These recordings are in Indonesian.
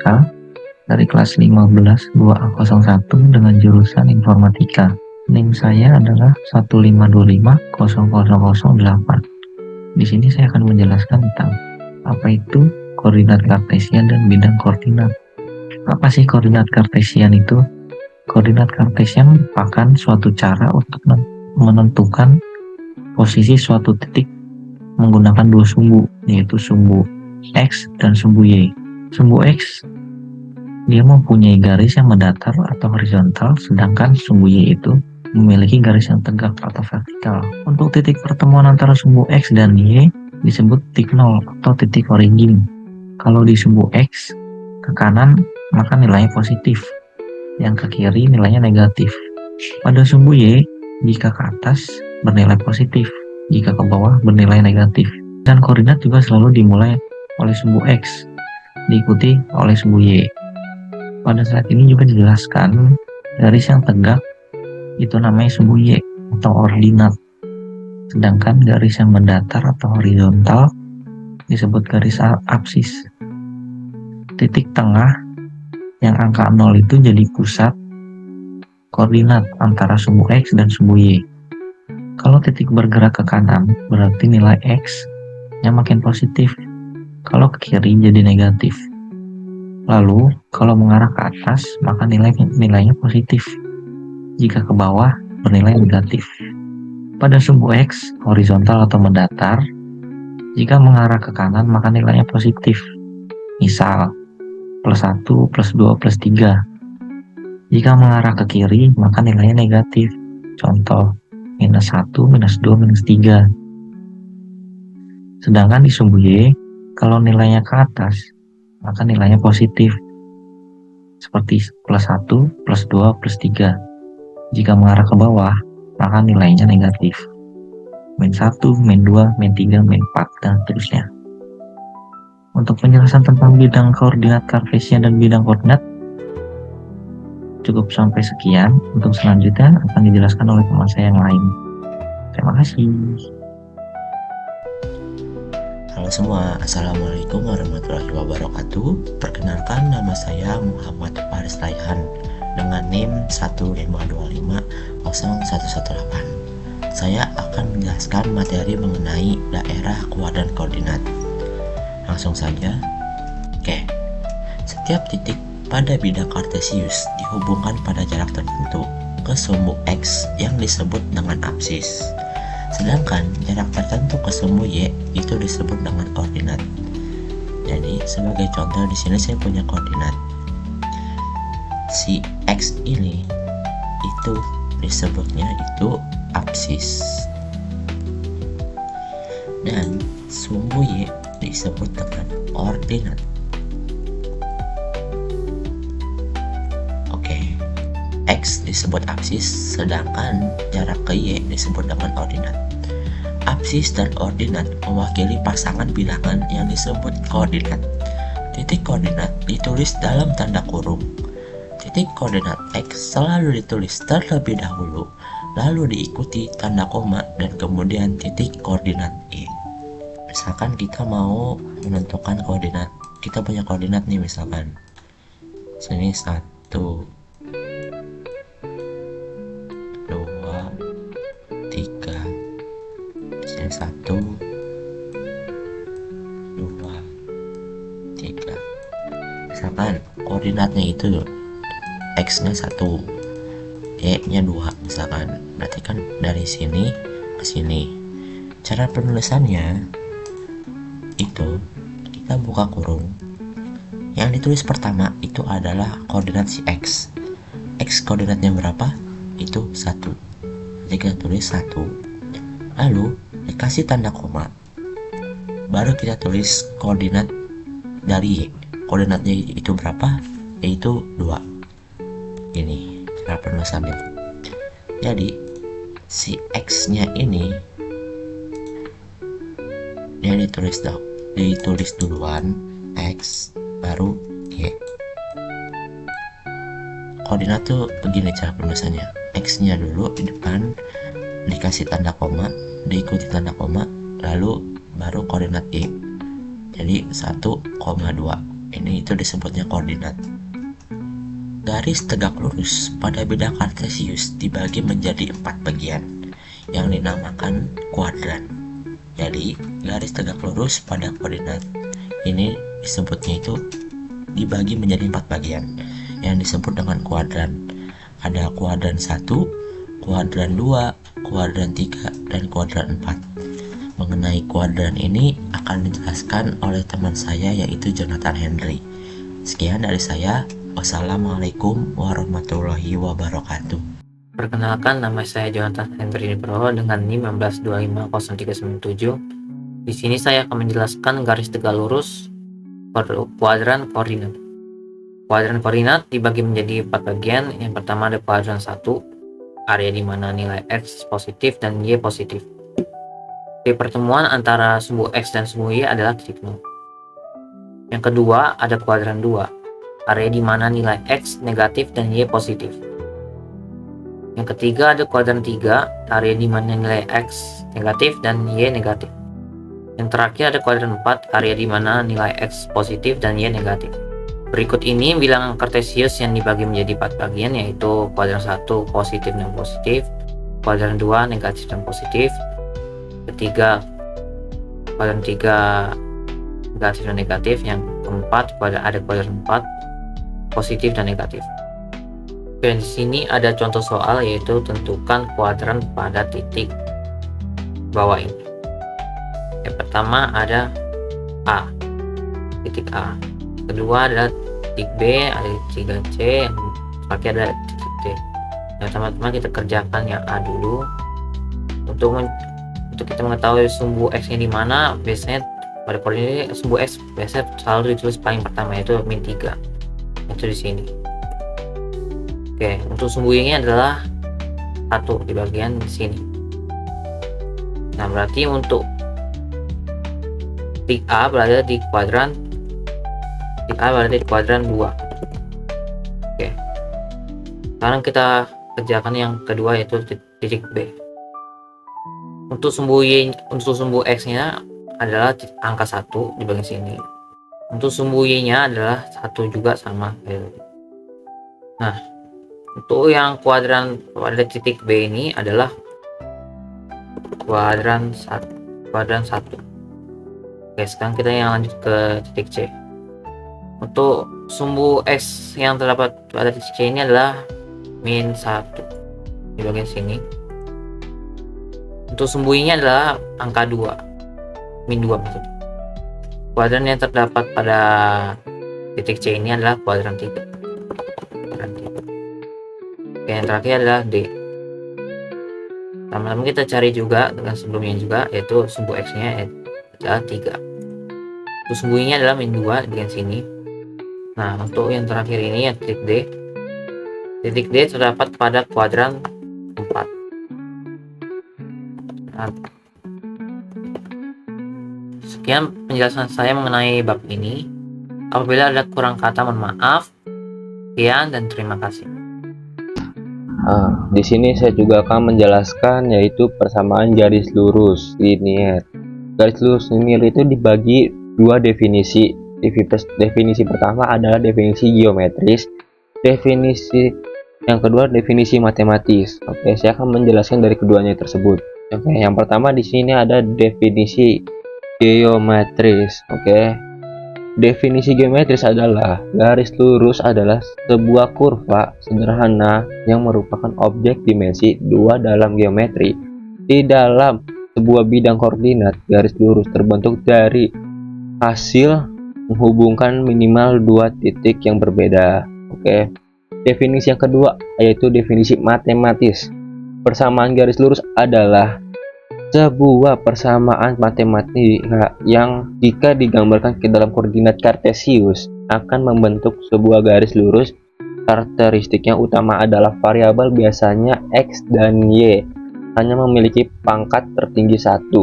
Eka dari kelas 15 2A01 dengan jurusan Informatika. NIM saya adalah 152500008. Di sini saya akan menjelaskan tentang apa itu koordinat kartesian dan bidang koordinat. Apa sih koordinat kartesian itu? Koordinat kartesian merupakan suatu cara untuk menentukan posisi suatu titik menggunakan dua sumbu, yaitu sumbu X dan sumbu Y. Sumbu X dia mempunyai garis yang mendatar atau horizontal, sedangkan sumbu Y itu memiliki garis yang tegak atau vertikal. Untuk titik pertemuan antara sumbu X dan Y disebut titik nol atau titik origin. Kalau di sumbu X ke kanan maka nilainya positif, yang ke kiri nilainya negatif. Pada sumbu Y, jika ke atas bernilai positif, jika ke bawah bernilai negatif. Dan koordinat juga selalu dimulai oleh sumbu X, diikuti oleh sumbu Y. Pada saat ini juga dijelaskan garis yang tegak itu namanya sumbu Y atau ordinat. Sedangkan garis yang mendatar atau horizontal disebut garis apsis. Titik tengah yang angka 0 itu jadi pusat koordinat antara sumbu X dan sumbu Y. Kalau titik bergerak ke kanan berarti nilai X yang makin positif. Kalau ke kiri jadi negatif. Lalu, kalau mengarah ke atas, maka nilainya positif. Jika ke bawah, bernilai negatif. Pada sumbu X, horizontal atau mendatar, jika mengarah ke kanan, maka nilainya positif. Misal, +1, +2, +3. Jika mengarah ke kiri, maka nilainya negatif. Contoh, -1, -2, -3. Sedangkan di sumbu Y, kalau nilainya ke atas, maka nilainya positif, seperti +1, +2, +3. Jika mengarah ke bawah, maka nilainya negatif, -1, -2, -3, -4, dan seterusnya. Untuk penjelasan tentang bidang koordinat kartesian dan bidang koordinat, cukup sampai sekian. Untuk selanjutnya akan dijelaskan oleh teman saya yang lain. Terima kasih. Halo semua, Assalamualaikum warahmatullahi wabarakatuh. Perkenalkan, nama saya Muhammad Faris Raihan dengan NIM 1525018. Saya akan menjelaskan materi mengenai daerah kuadran koordinat. Langsung saja. Oke. Setiap titik pada bidang kartesius dihubungkan pada jarak tertentu ke sumbu X yang disebut dengan apsis. Sedangkan jarak tertentu ke sumbu Y itu disebut dengan koordinat. Jadi sebagai contoh di sini saya punya koordinat. Si X ini itu disebutnya itu apsis. Dan sumbu Y disebut dengan ordinat. X disebut apsis, sedangkan jarak ke Y disebut dengan ordinat. Apsis dan ordinat mewakili pasangan bilangan yang disebut koordinat. Titik koordinat ditulis dalam tanda kurung. Titik koordinat X selalu ditulis terlebih dahulu, lalu diikuti tanda koma dan kemudian titik koordinat Y. Misalkan kita mau menentukan koordinat, kita punya koordinat nih, misalkan sini 1, 2, 3, sini 1, 2, 3. Misalkan koordinatnya itu X nya 1, Y nya 2 misalkan. Berarti kan dari sini ke sini. Cara penulisannya itu kita buka kurung. Yang ditulis pertama itu adalah koordinat si X. X koordinatnya berapa? Itu 1. Jadi kita tulis 1, lalu dikasih tanda koma, baru kita tulis koordinat dari Y. Koordinatnya itu berapa? Yaitu 2. Ini cara penulisannya. Jadi si X nya ini dia ditulis duluan X baru Y. Koordinat tuh begini cara penulisannya. X nya dulu di depan, dikasih tanda koma, diikuti tanda koma, lalu baru koordinat Y. Jadi 1,2. Ini itu disebutnya koordinat. Garis tegak lurus pada bidang kartesius dibagi menjadi 4 bagian yang dinamakan kuadran. Jadi, garis tegak lurus pada koordinat ini disebutnya itu dibagi menjadi 4 bagian yang disebut dengan kuadran. Ada kuadran 1, kuadran 2, kuadran 3, dan kuadran 4. Mengenai kuadran ini akan dijelaskan oleh teman saya yaitu Jonathan Henry. Sekian dari saya. Wassalamualaikum warahmatullahi wabarakatuh. Perkenalkan, nama saya Jonathan Henry Nugroho dengan NIM 1925037. Di sini saya akan menjelaskan garis tegak lurus kuadran koordinat. Kuadran koordinat dibagi menjadi 4 bagian. Yang pertama ada kuadran 1, area di mana nilai X positif dan Y positif. Di pertemuan antara sumbu X dan sumbu Y adalah titik 0. Yang kedua ada kuadran 2, area di mana nilai X negatif dan Y positif. Yang ketiga ada kuadran 3, area di mana nilai X negatif dan Y negatif. Yang terakhir ada kuadran 4, area di mana nilai X positif dan Y negatif. Berikut ini bilangan kartesius yang dibagi menjadi 4 bagian, yaitu kuadran 1 positif dan positif, kuadran 2 negatif dan positif, ketiga kuadran 3 negatif dan negatif, yang keempat ada kuadran 4 positif dan negatif. Dan di sini ada contoh soal, yaitu tentukan kuadran pada titik bawah ini. Yang pertama ada A, titik A. Kedua adalah titik B, ada titik C. Yang terakhir ada titik D. Nah, teman-teman, kita kerjakan yang A dulu. Untuk kita mengetahui sumbu X-nya di mana, biasanya pada koordinat ini sumbu X biasanya selalu ditulis paling pertama, yaitu -3. Itu di sini. Oke, untuk sumbu Y-nya adalah 1 di bagian sini. Nah, berarti untuk titik A berada di kuadran 2. Oke. Sekarang kita kerjakan yang kedua, yaitu titik B. Untuk sumbu X-nya adalah angka 1 di bagian sini. Untuk sumbu Y-nya adalah 1 juga, sama. Nah, untuk yang kuadran pada titik B ini adalah kuadran 1. Oke, sekarang kita yang lanjut ke titik C. Untuk sumbu X yang terdapat pada titik C ini adalah -1 di bagian sini. Untuk sumbu Y-nya adalah angka 2, -2 maksudnya. Kuadran yang terdapat pada titik C ini adalah kuadran 3. Oke, yang terakhir adalah D. Teman-teman, kita cari juga dengan sebelumnya juga, yaitu sumbu X-nya adalah 3. Untuk sumbu Y-nya adalah -2 di sini. Nah, untuk yang terakhir ini ya titik D. Titik D terdapat pada kuadran 4. Nah, sekian penjelasan saya mengenai bab ini. Apabila ada kurang kata, mohon maaf. Sekian dan terima kasih. Di sini saya juga akan menjelaskan yaitu persamaan garis lurus linier. Garis lurus linier itu dibagi 2 definisi. Definisi pertama adalah definisi geometris. Definisi yang kedua definisi matematis. Oke, saya akan menjelaskan dari keduanya tersebut. Oke, yang pertama di sini ada definisi geometris. Oke. Definisi geometris adalah garis lurus adalah sebuah kurva sederhana yang merupakan objek dimensi 2 dalam geometri. Di dalam sebuah bidang koordinat, garis lurus terbentuk dari hasil menghubungkan minimal 2 titik yang berbeda. Oke. Definisi yang kedua yaitu definisi matematis. Persamaan garis lurus adalah sebuah persamaan matematika yang jika digambarkan ke dalam koordinat kartesius akan membentuk sebuah garis lurus. Karakteristiknya utama adalah variabel, biasanya X dan Y, hanya memiliki pangkat tertinggi 1.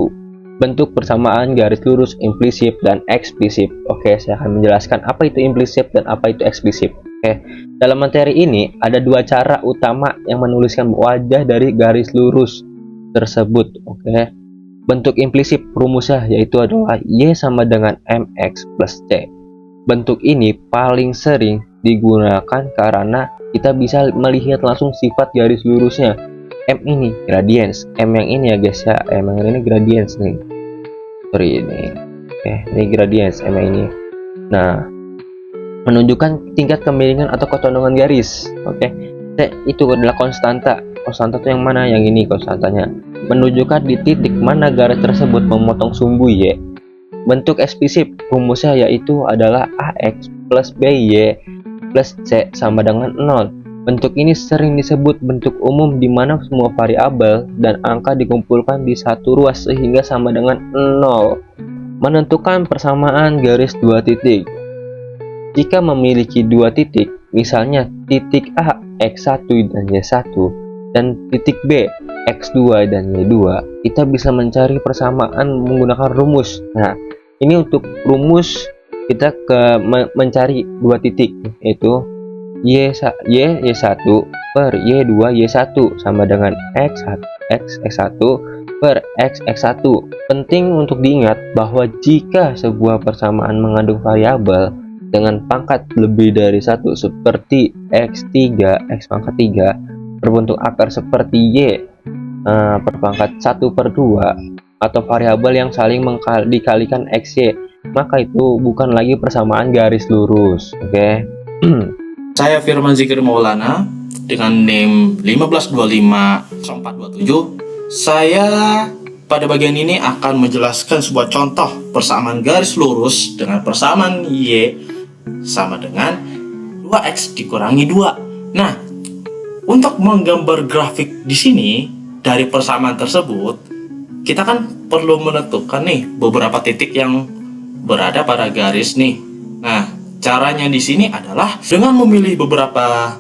Bentuk persamaan garis lurus implisit dan eksplisit. Oke, saya akan menjelaskan apa itu implisit dan apa itu eksplisit. Oke, dalam materi ini ada 2 cara utama yang menuliskan wajah dari garis lurus tersebut. Oke. Bentuk implisit rumusnya yaitu adalah Y sama dengan MX plus C. Bentuk ini paling sering digunakan karena kita bisa melihat langsung sifat garis lurusnya. M ini gradients, M yang ini ya guys ya, M yang ini gradients nih. Sorry ini. Ini gradients M yang ini. Nah, menunjukkan tingkat kemiringan atau ketondongan garis. Itu adalah konstanta. Konstanta itu yang mana? Yang ini konstantanya. Menunjukkan di titik mana garis tersebut memotong sumbu Y. Bentuk eksplisit rumusnya yaitu adalah AX plus BY plus C sama dengan 0. Bentuk ini sering disebut bentuk umum di mana semua variabel dan angka dikumpulkan di satu ruas sehingga sama dengan 0. Menentukan persamaan garis dua titik. Jika memiliki dua titik, misalnya titik A X1 dan Y1 dan titik B X2 dan Y2, kita bisa mencari persamaan menggunakan rumus. Nah, ini untuk rumus kita mencari dua titik, yaitu Y1 per Y2 Y1 sama dengan X1 per X1. Penting untuk diingat bahwa jika sebuah persamaan mengandung variabel dengan pangkat lebih dari 1 seperti X3, X pangkat 3 berbentuk akar seperti Y per pangkat 1/2 atau variabel yang saling dikalikan XY, maka itu bukan lagi persamaan garis lurus. Saya Firman Zikri Maulana dengan NIM 15250427. Saya pada bagian ini akan menjelaskan sebuah contoh persamaan garis lurus dengan persamaan Y sama dengan 2X dikurangi 2. Nah, untuk menggambar grafik di sini dari persamaan tersebut, kita kan perlu menentukan nih beberapa titik yang berada pada garis nih. Nah, caranya di sini adalah dengan memilih beberapa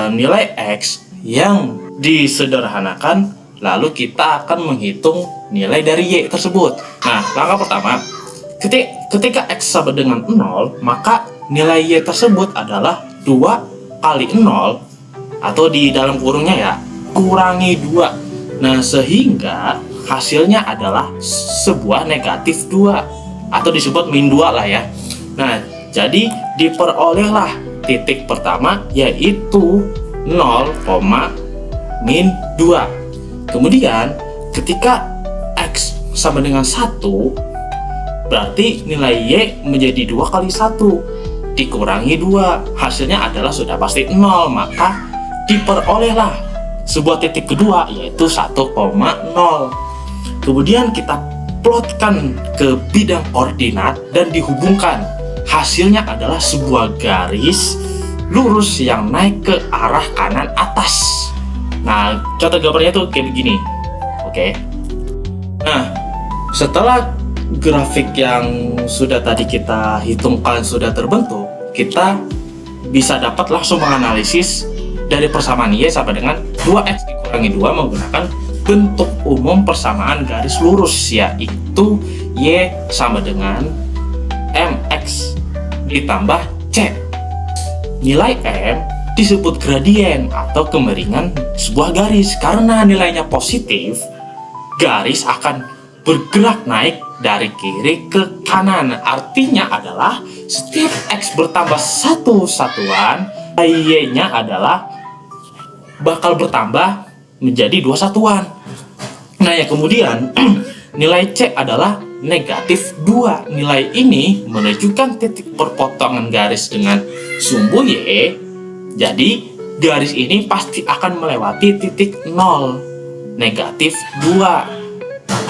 nilai X yang disederhanakan, lalu kita akan menghitung nilai dari Y tersebut. Nah, langkah pertama, ketika X sama dengan 0, maka nilai Y tersebut adalah 2 kali 0, atau di dalam kurungnya ya, kurangi 2. Nah, sehingga hasilnya adalah sebuah negatif 2, atau disebut min 2 lah ya. Nah, jadi diperolehlah titik pertama yaitu 0, min 2. Kemudian ketika X sama dengan 1, berarti nilai Y menjadi 2 kali 1 dikurangi 2, hasilnya adalah sudah pasti 0, maka diperolehlah sebuah titik kedua yaitu 1,0. Kemudian kita plotkan ke bidang koordinat dan dihubungkan. Hasilnya adalah sebuah garis lurus yang naik ke arah kanan atas. Nah, contoh gambarnya tuh kayak begini. Nah, setelah grafik yang sudah tadi kita hitungkan sudah terbentuk, kita bisa dapat langsung menganalisis dari persamaan Y sama dengan 2X dikurangi 2 menggunakan bentuk umum persamaan garis lurus, yaitu Y sama dengan MX ditambah C. Nilai M disebut gradien atau kemiringan sebuah garis. Karena nilainya positif, garis akan bergerak naik dari kiri ke kanan. Artinya adalah setiap X bertambah satu satuan, Y-nya adalah bakal bertambah menjadi 2 satuan. Nah, ya kemudian nilai C adalah negatif 2. Nilai ini menunjukkan titik perpotongan garis dengan sumbu Y. Jadi garis ini pasti akan melewati titik 0, negatif 2,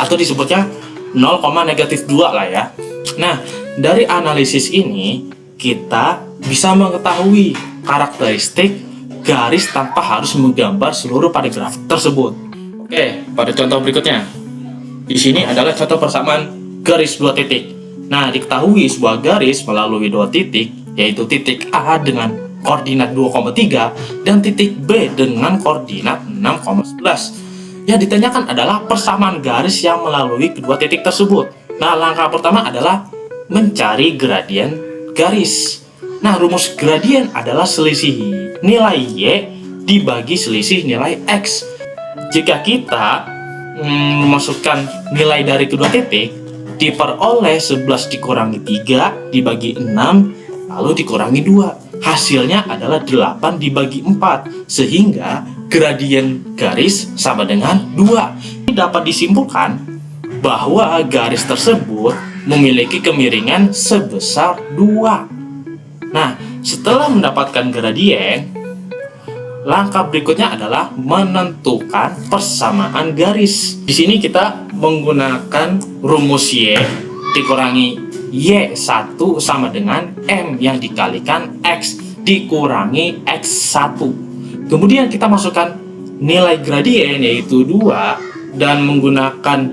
atau disebutnya 0,-2 lah ya. Nah, dari analisis ini kita bisa mengetahui karakteristik garis tanpa harus menggambar seluruh pada grafik tersebut. Pada contoh berikutnya. Di sini adalah contoh persamaan garis 2 titik. Nah, diketahui sebuah garis melalui 2 titik, yaitu titik A dengan koordinat 2,3 dan titik B dengan koordinat 6,11. Yang ditanyakan adalah persamaan garis yang melalui kedua titik tersebut. Nah, langkah pertama adalah mencari gradien garis. Nah, rumus gradien adalah selisih nilai Y dibagi selisih nilai X. Jika kita memasukkan nilai dari kedua titik, diperoleh 11 dikurangi 3 dibagi 6 lalu dikurangi 2. Hasilnya adalah 8 dibagi 4, sehingga gradien garis sama dengan 2. Ini dapat disimpulkan bahwa garis tersebut memiliki kemiringan sebesar 2. Nah, setelah mendapatkan gradien, langkah berikutnya adalah menentukan persamaan garis. Di sini kita menggunakan rumus Y dikurangi Y1 sama dengan M yang dikalikan X dikurangi X1. Kemudian kita masukkan nilai gradien yaitu 2 dan menggunakan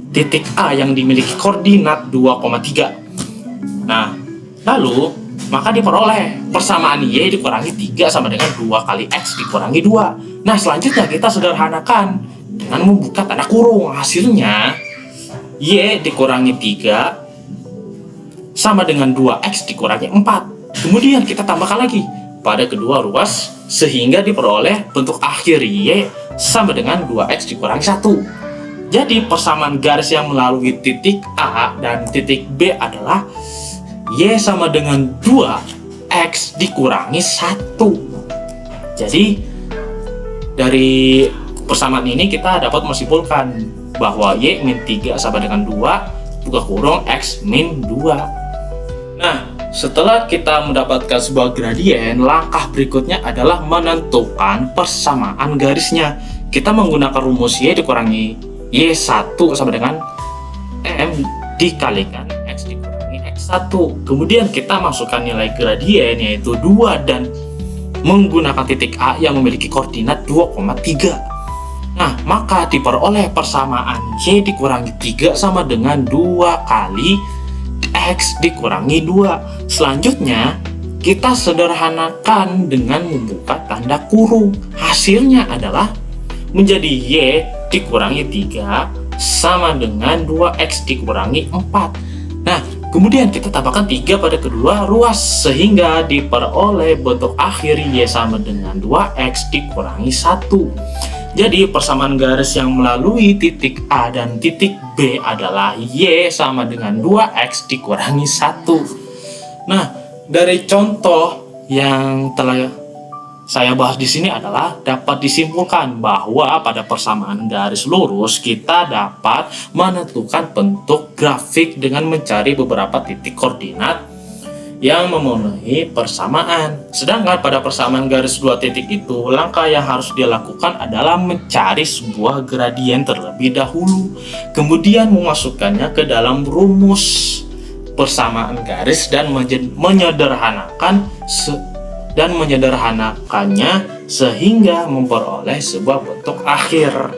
titik A yang dimiliki koordinat 2,3. Nah, lalu maka diperoleh persamaan Y dikurangi 3 sama dengan 2 kali X dikurangi 2. Nah, selanjutnya kita sederhanakan dengan membuka tanda kurung. Hasilnya Y dikurangi 3 sama dengan 2X dikurangi 4. Kemudian kita tambahkan lagi pada kedua ruas sehingga diperoleh bentuk akhir Y sama dengan 2X dikurangi 1. Jadi persamaan garis yang melalui titik A dan titik B adalah Y sama dengan 2X dikurangi 1. Jadi dari persamaan ini kita dapat menyimpulkan bahwa Y min 3 sama dengan 2 buka kurung X min 2. Nah, setelah kita mendapatkan sebuah gradien, langkah berikutnya adalah menentukan persamaan garisnya. Kita menggunakan rumus Y dikurangi Y1 sama dengan M dikalikan X dikurangi X1. Kemudian kita masukkan nilai gradien yaitu 2 dan menggunakan titik A yang memiliki koordinat 2,3. Nah, maka diperoleh persamaan Y dikurangi 3 sama dengan 2 kali X dikurangi 2. Selanjutnya kita sederhanakan dengan membuka tanda kurung. Hasilnya adalah menjadi Y dikurangi 3 sama dengan 2X dikurangi 4. Nah, kemudian kita tambahkan 3 pada kedua ruas sehingga diperoleh bentuk akhir Y sama dengan 2X dikurangi 1. Jadi persamaan garis yang melalui titik A dan titik B adalah Y sama dengan 2X dikurangi 1. Nah, dari contoh yang telah saya bahas di sini adalah dapat disimpulkan bahwa pada persamaan garis lurus kita dapat menentukan bentuk grafik dengan mencari beberapa titik koordinat yang memenuhi persamaan. Sedangkan pada persamaan garis dua titik itu, langkah yang harus dilakukan adalah mencari sebuah gradien terlebih dahulu, kemudian memasukkannya ke dalam rumus persamaan garis dan menyederhanakannya sehingga memperoleh sebuah bentuk akhir.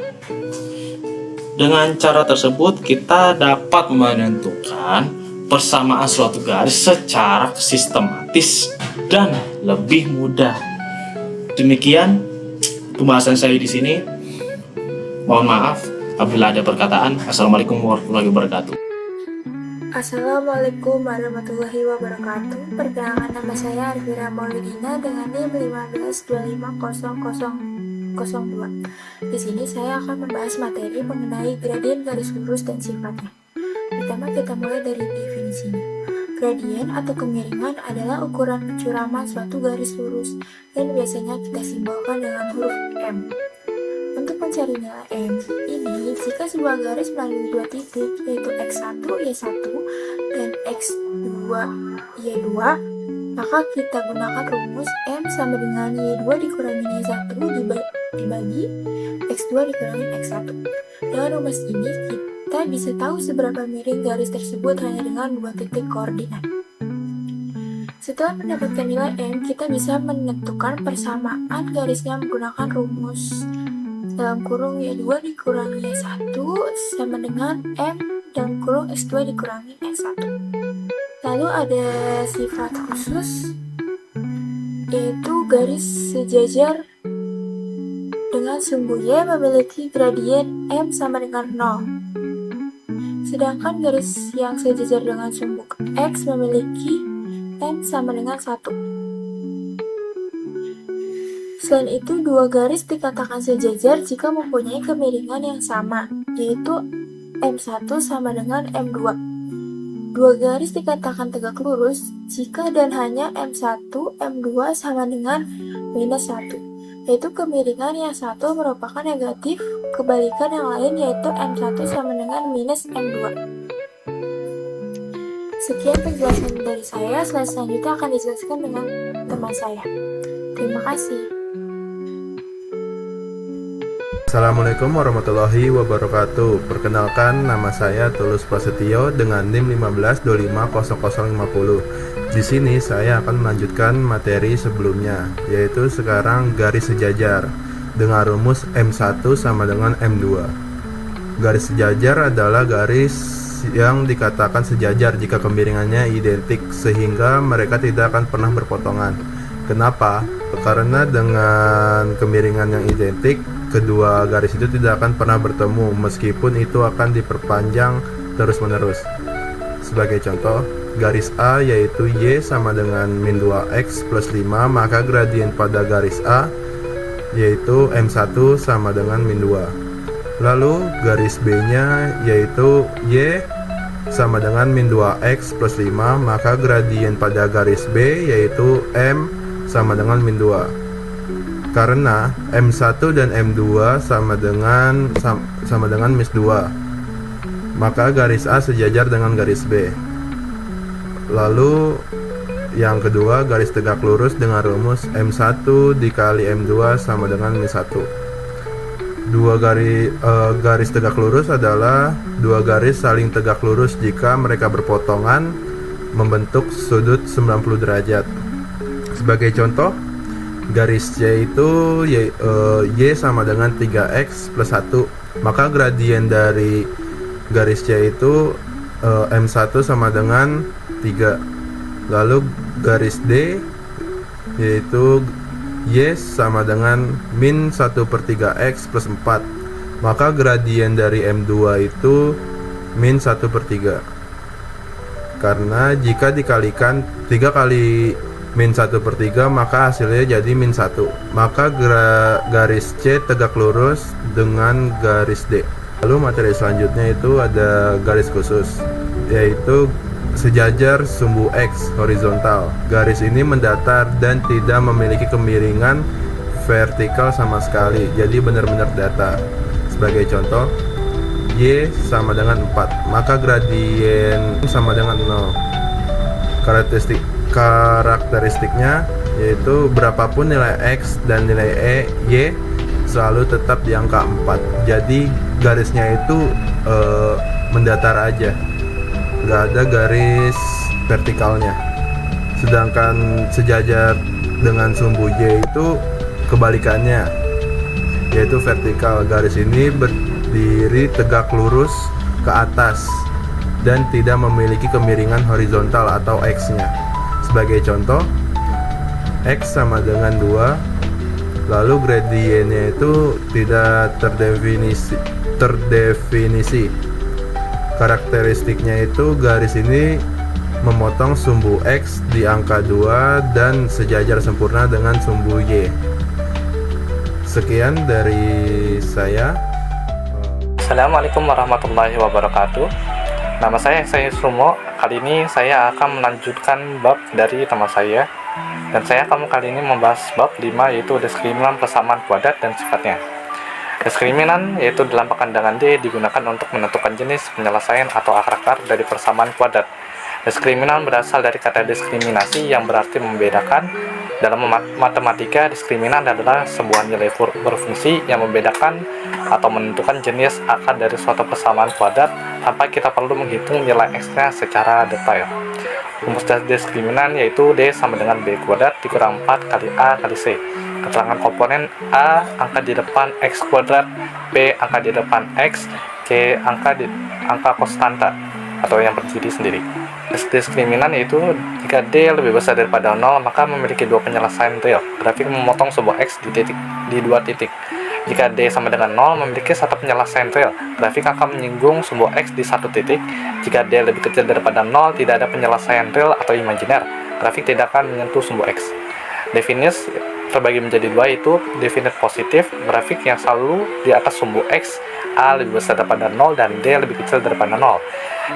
Dengan cara tersebut kita dapat menentukan persamaan suatu garis secara sistematis dan lebih mudah. Demikian pembahasan saya di sini. Mohon maaf apabila ada perkataan. Assalamualaikum warahmatullahi wabarakatuh. Assalamualaikum warahmatullahi wabarakatuh. Perkenalkan, nama saya Arvira Maulidina dengan NIM 1525002. Di sini saya akan membahas materi mengenai gradien garis lurus dan sifatnya. Pertama kita mulai dari definisinya. Gradien atau kemiringan adalah ukuran kecuraman suatu garis lurus dan biasanya kita simbolkan dengan huruf M. Untuk mencari nilai M ini, jika sebuah garis melalui dua titik, yaitu X1, Y1, dan X2, Y2, maka kita gunakan rumus M sama dengan Y2 dikurangi Y1 dibagi X2 dikurangi X1. Dengan rumus ini, kita bisa tahu seberapa miring garis tersebut hanya dengan dua titik koordinat. Setelah mendapatkan nilai M, kita bisa menentukan persamaan garisnya menggunakan rumus dalam kurung Y2 dikurangi Y1 sama dengan M dalam kurung X2 dikurangi X1. Lalu ada sifat khusus, yaitu garis sejajar dengan sumbu Y memiliki gradien M sama dengan 0. Sedangkan garis yang sejajar dengan sumbu X memiliki M sama dengan 1. Selain itu, dua garis dikatakan sejajar jika mempunyai kemiringan yang sama, yaitu M1 sama dengan M2. Dua garis dikatakan tegak lurus jika dan hanya M1, M2 sama dengan minus 1, yaitu kemiringan yang satu merupakan negatif, kebalikan yang lain yaitu M1 sama dengan minus M2. Sekian penjelasan dari saya, selanjutnya akan dijelaskan dengan teman saya. Terima kasih. Assalamualaikum warahmatullahi wabarakatuh. Perkenalkan, nama saya Tulus Prasetyo dengan NIM 15250050. Di sini saya akan melanjutkan materi sebelumnya, yaitu sekarang garis sejajar dengan rumus M1 sama dengan M2. Garis sejajar adalah garis yang dikatakan sejajar jika kemiringannya identik sehingga mereka tidak akan pernah berpotongan. Kenapa? Karena dengan kemiringan yang identik, kedua garis itu tidak akan pernah bertemu meskipun itu akan diperpanjang terus-menerus. Sebagai contoh, garis A yaitu Y sama dengan min 2X plus 5, maka gradien pada garis A yaitu M1 sama dengan min 2. Lalu garis B nya yaitu Y sama dengan min 2X plus 5, maka gradien pada garis B yaitu M sama dengan min 2. Karena M1 dan M2 sama dengan minus 2, maka garis A sejajar dengan garis B. Lalu yang kedua, garis tegak lurus dengan rumus M1 dikali M2 sama dengan minus 1. Garis tegak lurus adalah dua garis saling tegak lurus jika mereka berpotongan membentuk sudut 90 derajat. Sebagai contoh, garis Y itu Y sama dengan 3X plus 1, maka gradien dari garis Y itu M1 sama dengan 3. Lalu garis D yaitu Y sama dengan min 1/3X plus 4, maka gradien dari M2 itu min 1/3. Karena jika dikalikan 3 kali min 1/3, maka hasilnya jadi min 1. Maka garis C tegak lurus dengan garis D. Lalu materi selanjutnya itu ada garis khusus, yaitu sejajar sumbu X horizontal. Garis ini mendatar dan tidak memiliki kemiringan vertikal sama sekali, jadi benar-benar datar. Sebagai contoh, Y sama dengan 4, maka gradien sama dengan 0. Karakteristiknya yaitu berapapun nilai X dan nilai Y selalu tetap di angka 4. Jadi garisnya itu mendatar aja, nggak ada garis vertikalnya. Sedangkan sejajar dengan sumbu Y itu kebalikannya, yaitu vertikal. Garis ini berdiri tegak lurus ke atas dan tidak memiliki kemiringan horizontal atau X-nya. Sebagai contoh, X sama dengan 2, lalu gradiennya itu tidak terdefinisi. Karakteristiknya itu garis ini memotong sumbu X di angka 2 dan sejajar sempurna dengan sumbu Y. Sekian dari saya. Assalamualaikum warahmatullahi wabarakatuh. Nama saya Sumo. Kali ini saya akan melanjutkan bab dari teman saya, dan saya akan kali ini membahas bab 5, yaitu diskriminan persamaan kuadrat dan sifatnya. Diskriminan yaitu dalam pandangan D digunakan untuk menentukan jenis penyelesaian atau akar dari persamaan kuadrat. Diskriminan berasal dari kata diskriminasi yang berarti membedakan. Dalam matematika, diskriminan adalah sebuah nilai berfungsi yang membedakan atau menentukan jenis akar dari suatu persamaan kuadrat tanpa kita perlu menghitung nilai X-nya secara detail. Rumus diskriminan yaitu D sama dengan B kuadrat dikurang 4 kali A kali C. Keterangan komponen A angka di depan X kuadrat, B angka di depan X, C angka konstanta atau yang berdiri sendiri. Diskriminan yaitu jika D lebih besar daripada 0, maka memiliki dua penyelesaian real. Grafik memotong sebuah X di dua titik. Jika D sama dengan 0, memiliki satu penyelesaian real. Grafik akan menyinggung sebuah X di satu titik. Jika D lebih kecil daripada 0, tidak ada penyelesaian real atau imajiner. Grafik tidak akan menyentuh sumbu X. Definis terbagi menjadi dua, itu definit positif, grafik yang selalu di atas sumbu X, A lebih besar daripada 0 dan D lebih kecil daripada 0.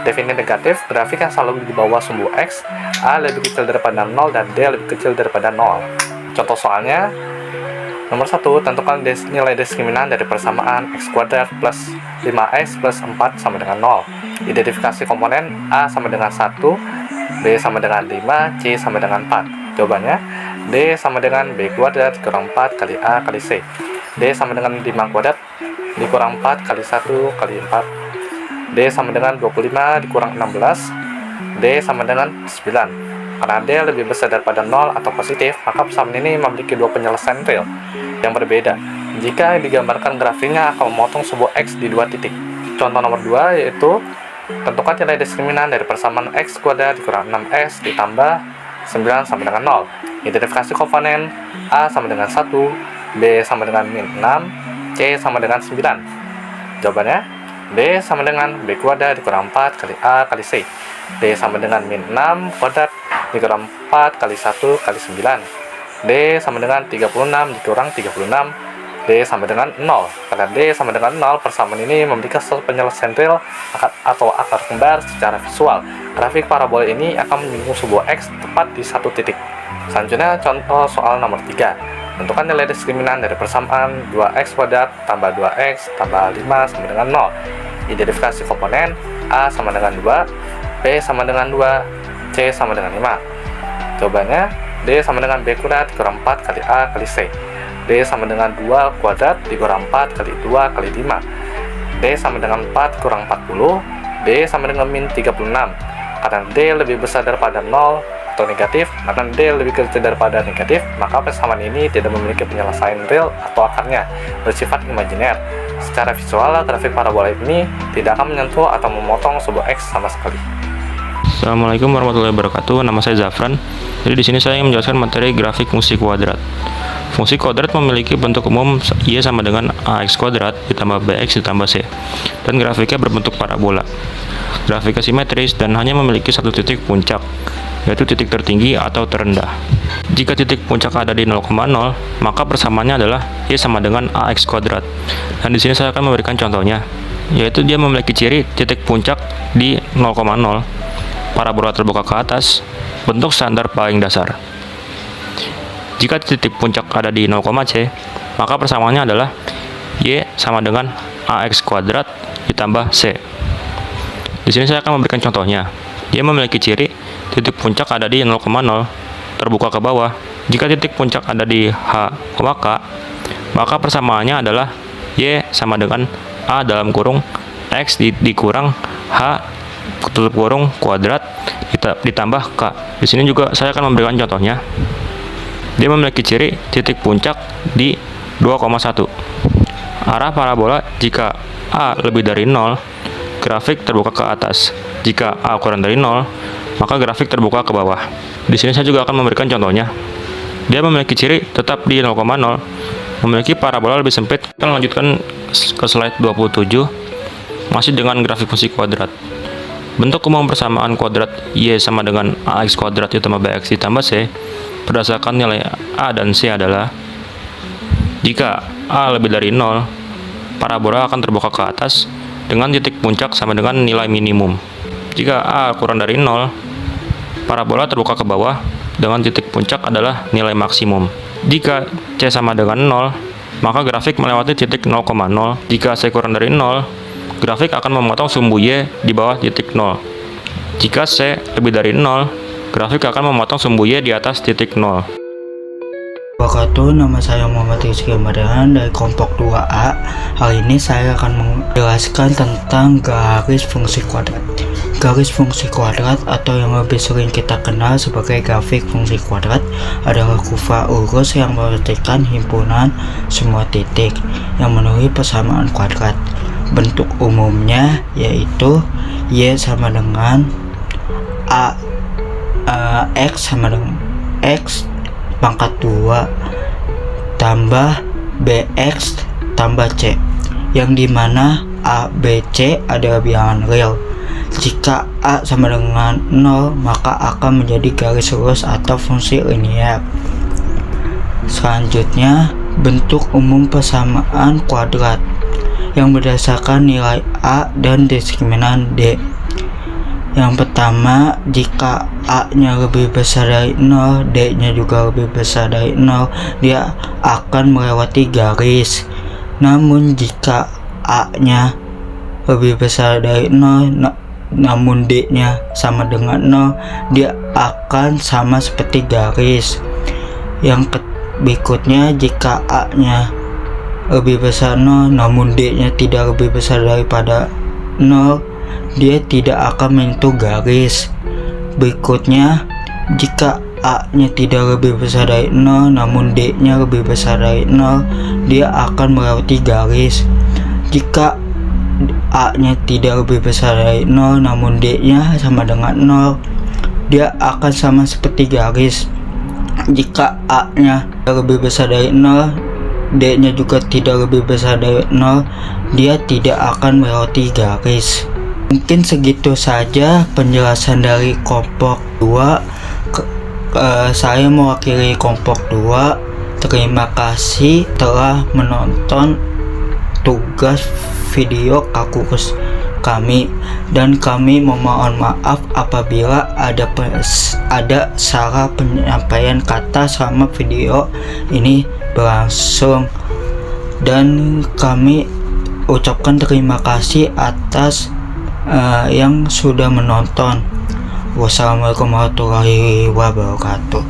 Definisi negatif, grafik yang selalu di bawah sumbu X, A lebih kecil daripada 0 dan D lebih kecil daripada 0. Contoh soalnya, nomor 1, tentukan nilai diskriminan dari persamaan X kuadrat plus 5X plus 4 sama dengan 0. Identifikasi komponen A sama dengan 1, B sama dengan 5, C sama dengan 4. Jawabannya, D sama dengan B kuadrat dikurang 4 kali A kali C. D sama dengan 5 kuadrat dikurang 4 kali 1 kali 4. D sama dengan 25 dikurang 16. D sama dengan 9. Karena D lebih besar daripada 0 atau positif, maka persamaan ini memiliki dua penyelesaian real yang berbeda. Jika digambarkan grafiknya akan memotong sebuah X di dua titik. Contoh nomor 2 yaitu tentukan nilai diskriminan dari persamaan X kuadrat dikurang 6X ditambah 9 sama dengan 0. Identifikasi komponen A sama dengan 1, B sama dengan min 6, C sama dengan 9. Jawabannya, B sama dengan B kuadrat dikurang 4 kali A kali C. D sama dengan min 6 kuadrat dikurang 4 kali 1 kali 9. D sama dengan 36 dikurang 36. D sama dengan 0. Karena D sama dengan 0, persamaan ini memiliki satu penyelesaian real atau akar kembar secara visual. Grafik parabola ini akan menyinggung sebuah X tepat di satu titik. Selanjutnya, contoh soal nomor 3. Tentukan nilai diskriminan dari persamaan 2X kuadrat tambah 2X tambah 5 sama dengan 0. Identifikasi komponen A sama dengan 2, B sama dengan 2, C sama dengan 5. Jawabannya, D sama dengan B kuadrat dikurang 4 kali A kali C. D sama dengan 2 kuadrat dikurang 4 kali 2 kali 5. D sama dengan 4 kurang 40. D sama dengan min 36. Karena D lebih besar daripada 0 atau negatif, karena D lebih kecil daripada negatif, maka persamaan ini tidak memiliki penyelesaian real atau akarnya, bersifat imajiner. Secara visual, grafik parabola ini tidak akan menyentuh atau memotong sebuah X sama sekali. Assalamualaikum warahmatullahi wabarakatuh. Nama saya Zafran. Jadi di sini saya ingin menjelaskan materi grafik fungsi kuadrat. Fungsi kuadrat memiliki bentuk umum Y sama dengan AX kuadrat ditambah BX ditambah C, dan grafiknya berbentuk parabola. Grafiknya simetris dan hanya memiliki satu titik puncak, yaitu titik tertinggi atau terendah. Jika titik puncak ada di 0,0, maka persamaannya adalah Y sama dengan AX kuadrat. Dan di sini saya akan memberikan contohnya, yaitu dia memiliki ciri titik puncak di 0,0, parabola terbuka ke atas, bentuk standar paling dasar. Jika titik puncak ada di 0,c, maka persamaannya adalah Y sama dengan AX kuadrat ditambah C. Di sini saya akan memberikan contohnya. Dia memiliki ciri titik puncak ada di 0,0, terbuka ke bawah. Jika titik puncak ada di H, K, maka persamaannya adalah Y sama dengan A dalam kurung X dikurang H tutup kurung kuadrat ditambah K. Di sini juga saya akan memberikan contohnya. Dia memiliki ciri titik puncak di 2,1. Arah parabola jika A lebih dari 0, grafik terbuka ke atas. Jika A kurang dari 0, maka grafik terbuka ke bawah. Di sini saya juga akan memberikan contohnya. Dia memiliki ciri tetap di 0,0, memiliki parabola lebih sempit. Kita lanjutkan ke slide 27, masih dengan grafik fungsi kuadrat. Bentuk umum persamaan kuadrat Y sama dengan AX kuadrat ditambah BX ditambah C berdasarkan nilai A dan C adalah: jika A lebih dari 0, parabola akan terbuka ke atas dengan titik puncak sama dengan nilai minimum. Jika A kurang dari 0, parabola terbuka ke bawah dengan titik puncak adalah nilai maksimum. Jika C sama dengan 0, maka grafik melewati titik 0,0. Jika C kurang dari 0, grafik akan memotong sumbu Y di bawah titik 0. Jika C lebih dari 0, grafik akan memotong sumbu Y di atas titik 0. Nama saya Muhammad Rizky Madahan dari kelompok 2A. Hari ini saya akan menjelaskan tentang garis fungsi kuadrat. Garis fungsi kuadrat atau yang lebih sering kita kenal sebagai grafik fungsi kuadrat adalah kurva lurus yang memperhatikan himpunan semua titik yang memenuhi persamaan kuadrat. Bentuk umumnya yaitu Y sama dengan X sama dengan X pangkat 2 tambah BX tambah C, yang dimana A, B, C adalah bilangan real. Jika A sama dengan 0, maka akan menjadi garis lurus atau fungsi linear. Selanjutnya, bentuk umum persamaan kuadrat yang berdasarkan nilai A dan diskriminan D. Yang pertama, jika A-nya lebih besar dari 0, D-nya juga lebih besar dari 0, dia akan melewati garis. Namun jika A-nya lebih besar dari 0, namun D-nya sama dengan 0, dia akan sama seperti garis. Yang berikutnya, jika A-nya lebih besar 0, namun D-nya tidak lebih besar daripada 0, dia tidak akan menyentuh garis. Berikutnya, jika A-nya tidak lebih besar dari 0, namun D-nya lebih besar dari 0, dia akan melewati garis. Jika A-nya tidak lebih besar dari 0, namun D-nya sama dengan 0, dia akan sama seperti garis. Jika A-nya lebih besar dari 0, D-nya juga tidak lebih besar dari 0, dia tidak akan melewati garis. Mungkin segitu saja penjelasan dari kelompok 2. Saya mewakili kelompok 2. Terima kasih telah menonton tugas video Kalkulus kami, dan kami memohon maaf apabila ada salah penyampaian kata selama video ini berlangsung, dan kami ucapkan terima kasih atas yang sudah menonton. Wassalamualaikum warahmatullahi wabarakatuh.